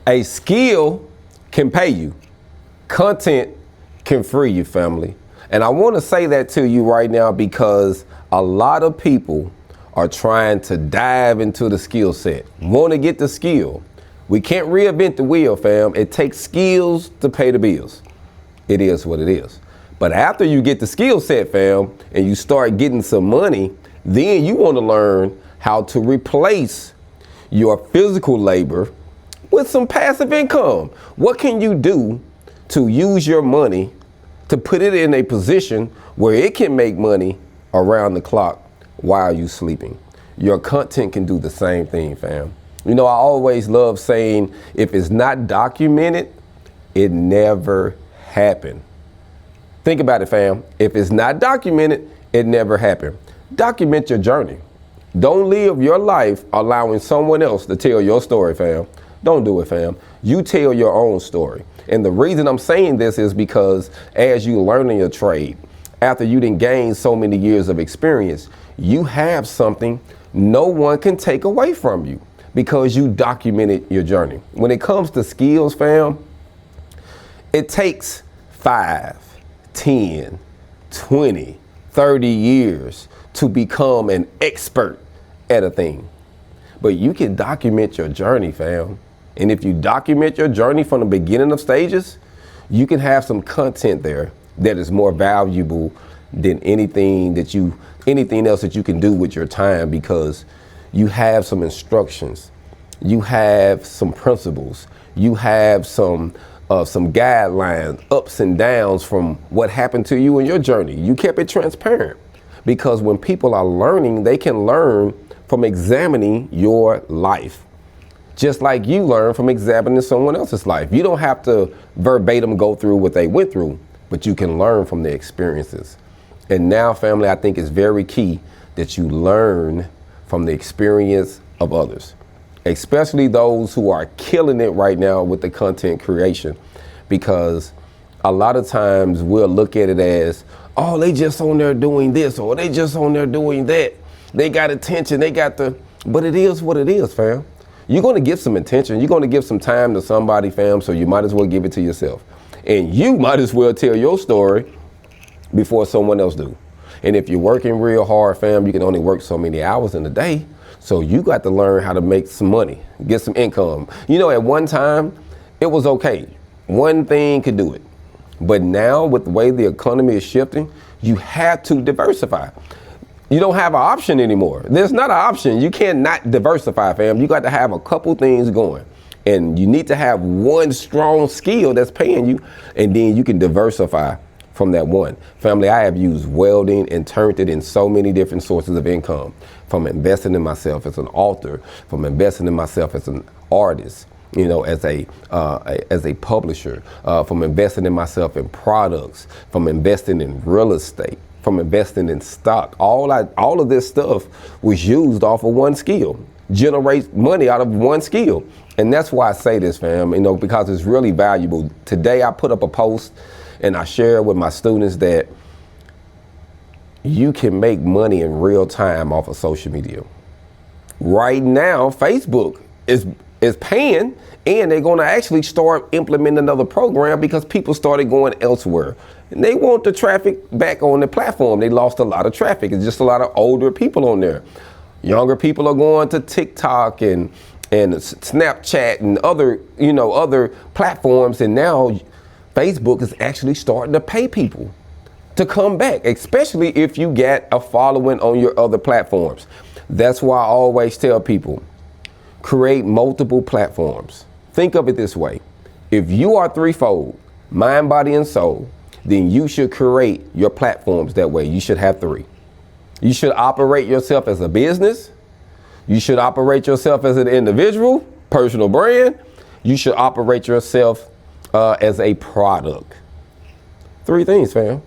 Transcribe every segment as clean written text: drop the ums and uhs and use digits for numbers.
A skill can pay you. Content can free you, family. And I want to say that to you right now because a lot of people are trying to dive into the skill set, want to get the skill. We can't reinvent the wheel, fam. It takes skills to pay the bills. It is what it is. But after you get the skill set, fam, and you start getting some money, then you want to learn how to replace your physical labor with some passive income. What can you do to use your money to put it in a position where it can make money around the clock while you sleeping? Your content can do the same thing, fam. You know, I always love saying, if it's not documented, it never happened. Think about it, fam. If it's not documented, it never happened. Document your journey. Don't live your life allowing someone else to tell your story, fam. Don't do it, fam. You tell your own story. And the reason I'm saying this is because as you learn your trade, after you done gained so many years of experience, you have something no one can take away from you because you documented your journey. When it comes to skills, fam, it takes 5, 10, 20, 30 years to become an expert at a thing. But you can document your journey, fam. And if you document your journey from the beginning of stages, you can have some content there that is more valuable than anything else that you can do with your time, because you have some instructions, you have some principles, you have some guidelines, ups and downs from what happened to you in your journey. You kept it transparent, because when people are learning, they can learn from examining your life. Just like you learn from examining someone else's life. You don't have to verbatim go through what they went through, but you can learn from their experiences. And now, family, I think it's very key that you learn from the experience of others, especially those who are killing it right now with the content creation, because a lot of times we'll look at it as, oh, they just on there doing this, or they just on there doing that. They got attention, but it is what it is, fam. You're going to give some attention. You're going to give some time to somebody, fam, so you might as well give it to yourself. And you might as well tell your story before someone else do. And if you're working real hard, fam, you can only work so many hours in a day. So you got to learn how to make some money, get some income. You know, at one time, it was okay. One thing could do it. But now, with the way the economy is shifting, you have to diversify. You don't have an option anymore. There's not an option. You cannot diversify, fam. You got to have a couple things going. And you need to have one strong skill that's paying you, and then you can diversify from that one. Family, I have used welding and turned it in so many different sources of income, from investing in myself as an author, from investing in myself as an artist, you know, as a publisher, from investing in myself in products, from investing in real estate, from investing in stock. All of this stuff was used off of one skill, generate money out of one skill. And that's why I say this, fam, you know, because it's really valuable. Today I put up a post and I share with my students that you can make money in real time off of social media. Right now, Facebook is paying, and they're going to actually start implementing another program because people started going elsewhere. And they want the traffic back on the platform. They lost a lot of traffic. It's just a lot of older people on there. Younger people are going to TikTok and Snapchat and other platforms. And now Facebook is actually starting to pay people to come back, especially if you get a following on your other platforms. That's why I always tell people, create multiple platforms. Think of it this way. If you are threefold, mind, body, and soul, then you should create your platforms that way. You should have 3. You should operate yourself as a business. You should operate yourself as an individual, personal brand. You should operate yourself as a product. 3 things, fam.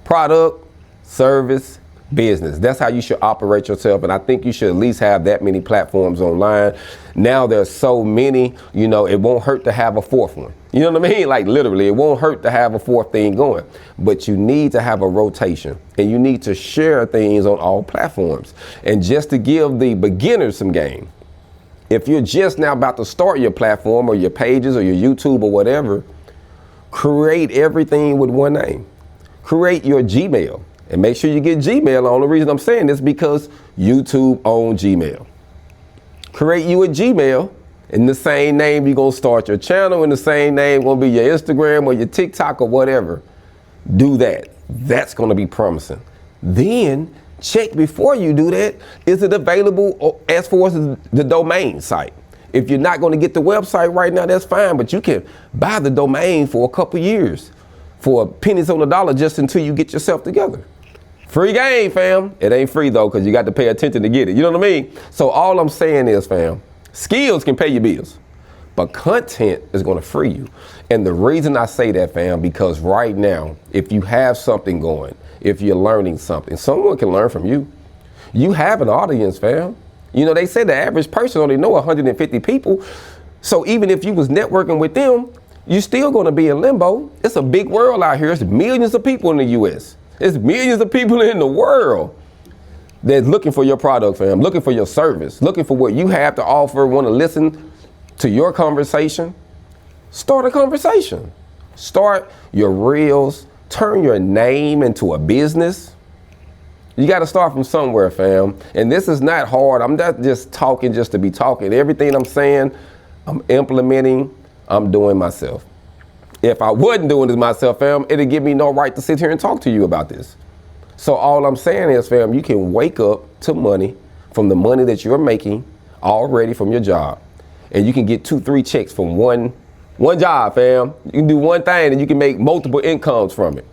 Product, service, business. That's how you should operate yourself. And I think you should at least have that many platforms online. Now there's so many, you know, it won't hurt to have a 4th one. You know what I mean? Like literally, it won't hurt to have a 4th thing going, but you need to have a rotation, and you need to share things on all platforms. And just to give the beginners some game, If you're just now about to start your platform or your pages or your YouTube or whatever, create everything with one name. Create your Gmail and make sure you get Gmail. The only reason I'm saying this is because YouTube owns Gmail. Create you a Gmail in the same name you're going to start your channel, in the same name going to be your Instagram or your TikTok or whatever. Do that. That's going to be promising. Then check before you do that, is it available as far as the domain site? If you're not going to get the website right now, that's fine, but you can buy the domain for a couple years for pennies on the dollar just until you get yourself together. Free game, fam. It ain't free though, because you got to pay attention to get it. You know what I mean? So all I'm saying is, fam, skills can pay your bills, but content is going to free you. And the reason I say that, fam, because right now, if you have something going, if you're learning something, someone can learn from you. You have an audience, fam. You know, they say the average person only know 150 people. So even if you was networking with them, you're still going to be in limbo. It's a big world out here. It's millions of people in the U.S. It's millions of people in the world that's looking for your product, fam, looking for your service, looking for what you have to offer, want to listen to your conversation. Start a conversation. Start your reels. Turn your name into a business. You got to start from somewhere, fam. And this is not hard. I'm not just talking just to be talking. Everything I'm saying, I'm implementing, I'm doing myself. If I wasn't doing it myself, fam, it'd give me no right to sit here and talk to you about this. So all I'm saying is, fam, you can wake up to money from the money that you're making already from your job. And you can get 2-3 checks from one job, fam. You can do one thing and you can make multiple incomes from it.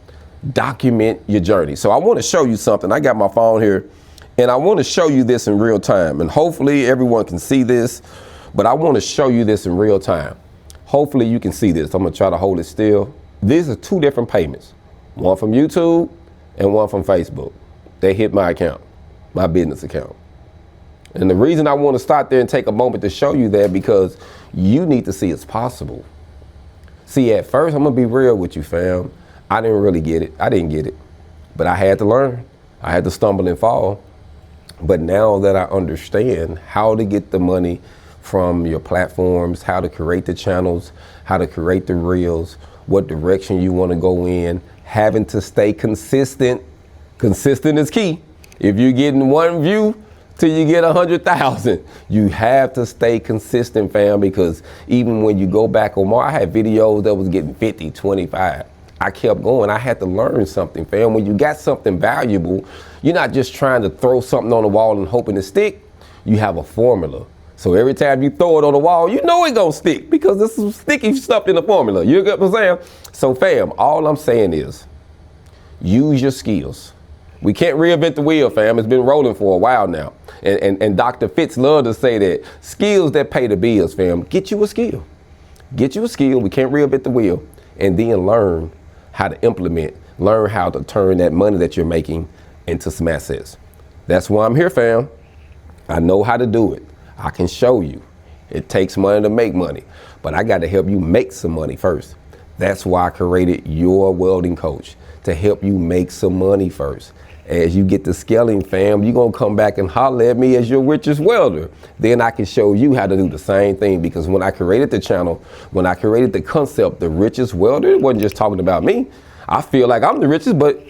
Document your journey. So I want to show you something. I got my phone here and I want to show you this in real time. And hopefully everyone can see this, but I want to show you this in real time. Hopefully you can see this. I'm going to try to hold it still. These are 2 different payments. One from YouTube and one from Facebook. They hit my account, my business account. And the reason I want to stop there and take a moment to show you that, because you need to see it's possible. See, at first, I'm going to be real with you, fam. I didn't really get it. I didn't get it. But I had to learn. I had to stumble and fall. But now that I understand how to get the money from your platforms, how to create the channels, how to create the reels, what direction you want to go in, having to stay consistent. Consistent is key. If you're getting 1 view till you get 100,000, you have to stay consistent, fam, because even when you go back on more, I had videos that was getting 50, 25. I kept going. I had to learn something, fam. When you got something valuable, you're not just trying to throw something on the wall and hoping to stick. You have a formula. So every time you throw it on the wall, you know it's gonna stick because there's some sticky stuff in the formula. You get what I'm saying? So fam, all I'm saying is use your skills. We can't reinvent the wheel, fam. It's been rolling for a while now. And Dr. Fitz loved to say that skills that pay the bills, fam. Get you a skill. Get you a skill. We can't reinvent the wheel. And then learn how to implement, learn how to turn that money that you're making into some assets. That's why I'm here, fam. I know how to do it. I can show you. It takes money to make money, but I got to help you make some money first. That's why I created your welding coach, to help you make some money first. As you get the scaling, fam, you're going to come back and holler at me as your richest welder. Then I can show you how to do the same thing, because when I created the channel, when I created the concept, the richest welder, it wasn't just talking about me. I feel like I'm the richest, but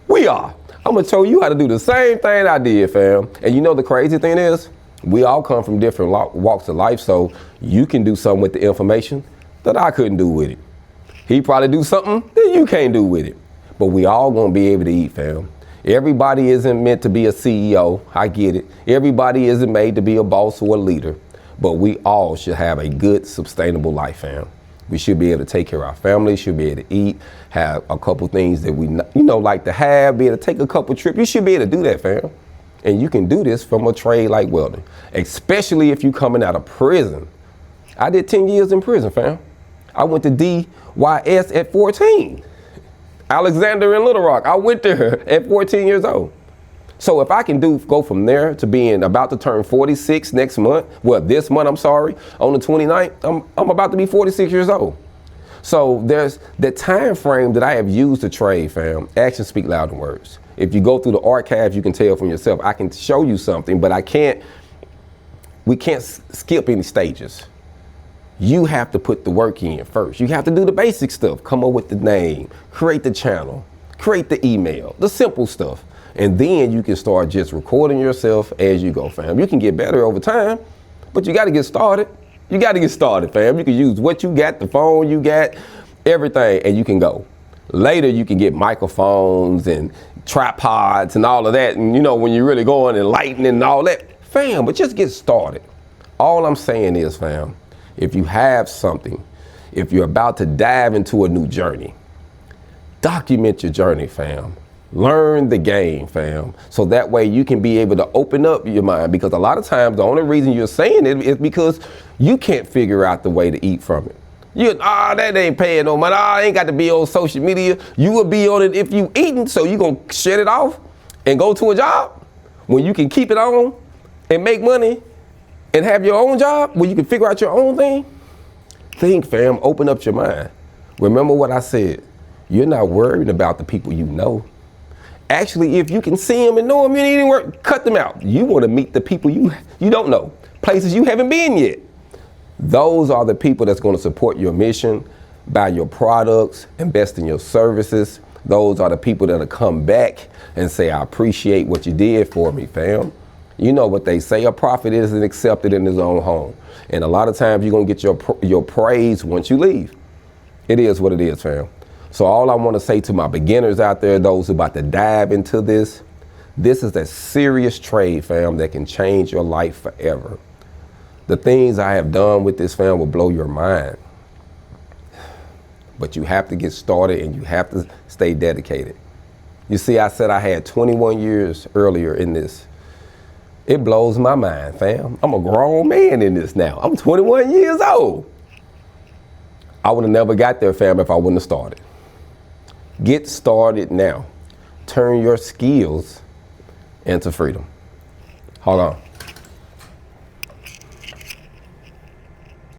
we are. I'm going to show you how to do the same thing I did, fam. And you know the crazy thing is, we all come from different walks of life, so you can do something with the information that I couldn't do with it. He probably do something that you can't do with it. But we all gonna be able to eat, fam. Everybody isn't meant to be a CEO, I get it. Everybody isn't made to be a boss or a leader, but we all should have a good, sustainable life, fam. We should be able to take care of our family, should be able to eat, have a couple things that we like to have, be able to take a couple trips. You should be able to do that, fam. And you can do this from a trade like welding, especially if you're coming out of prison. I did 10 years in prison, fam. I went to DYS at 14. Alexander in Little Rock, I went there at 14 years old. So if I can go from there to being about to turn 46 this month, on the 29th, I'm about to be 46 years old. So there's the time frame that I have used to trade, fam. Actions speak louder than words. If you go through the archives, you can tell from yourself. I can show you something, but I can't We can't skip any stages. You have to put the work in first. You have to do the basic stuff. Come up with the name, create the channel, create the email, the simple stuff. And then you can start just recording yourself as you go, fam. You can get better over time, but you got to get started. You got to get started, fam. You can use what you got, the phone you got, everything, and you can go. Later, you can get microphones and tripods and all of that. And you know, when you're really going and lighting and all that, fam, but just get started. All I'm saying is, fam, if you have something, if you're about to dive into a new journey, document your journey, fam. Learn the game, fam. So that way you can be able to open up your mind, because a lot of times the only reason you're saying it is because you can't figure out the way to eat from it. That ain't paying no money. I ain't got to be on social media. You will be on it if you eating, so you gonna shut it off and go to a job when you can keep it on and make money and have your own job where you can figure out your own thing. Think, fam, open up your mind. Remember what I said. You're not worried about the people you know. Actually, if you can see them and know them, you ain't even work, cut them out. You want to meet the people you don't know, places you haven't been yet. Those are the people that's going to support your mission, buy your products, invest in your services. Those are the people that'll come back and say, I appreciate what you did for me, fam. You know what they say, a prophet isn't accepted in his own home. And a lot of times you're going to get your praise once you leave. It is what it is, fam. So all I want to say to my beginners out there, those who are about to dive into this is a serious trade, fam, that can change your life forever. The things I have done with this, fam, will blow your mind. But you have to get started and you have to stay dedicated. You see, I said I had 21 years earlier in this. It blows my mind, fam. I'm a grown man in this now. I'm 21 years old. I would have never got there, fam, if I wouldn't have started. Get started now. Turn your skills into freedom. Hold on.